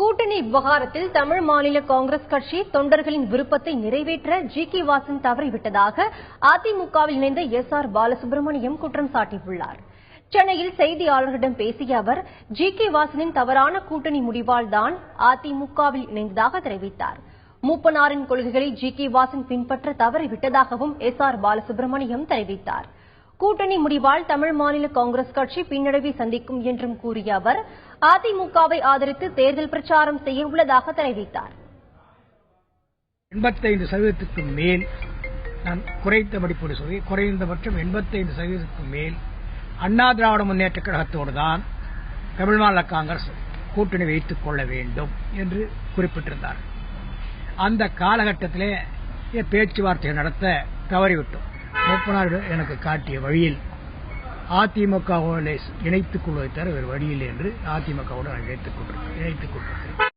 கூட்டணி விவகாரத்தில் தமிழ் மாநில காங்கிரஸ் கட்சி தொண்டர்களின் விருப்பத்தை நிறைவேற்ற ஜி.கே. வாசன் தவறிவிட்டதாக அதிமுகவில் இணைந்த எஸ்.ஆர். பாலசுப்ரமணியம் குற்றம் சாட்டியுள்ளார். சென்னையில் செய்தியாளர்களிடம் பேசிய அவர் ஜி.கே. வாசனின் தவறான கூட்டணி முடிவால் தான் அதிமுகவில் இணைந்ததாக தெரிவித்தார். மூப்பனாரின் கொள்கைகளை ஜி.கே. வாசன் பின்பற்ற தவறிவிட்டதாகவும் எஸ்.ஆர். பாலசுப்ரமணியம் தெரிவித்தார். கூட்டணி முடிவால் தமிழ் மாநில காங்கிரஸ் கட்சி பின்னடைவை சந்திக்கும் என்றும் கூறிய அவர் அதிமுகவை ஆதரித்து தேர்தல் பிரச்சாரம் செய்ய உள்ளதாக தெரிவித்தார். 85% மேல் நான் குறைந்தபடி சொல்லி குறைந்தபட்சம் 85% மேல் அண்ணா திராவிட முன்னேற்ற கழகத்தோடு தான் தமிழ் மாநில காங்கிரஸ் கூட்டணி வைத்துக் கொள்ள வேண்டும் என்று குறிப்பிட்டிருந்தார். அந்த காலகட்டத்திலே பேச்சுவார்த்தை நடத்த தவறிவிட்டோம். மூப்பனார் எனக்கு காட்டிய வழியில் அதிமுகவோடு இணைத்துக் கொள்வதை தவிர வேறு வழியில் என்று அதிமுகவோடு இணைத்துக் கொண்டிருக்கிறேன்.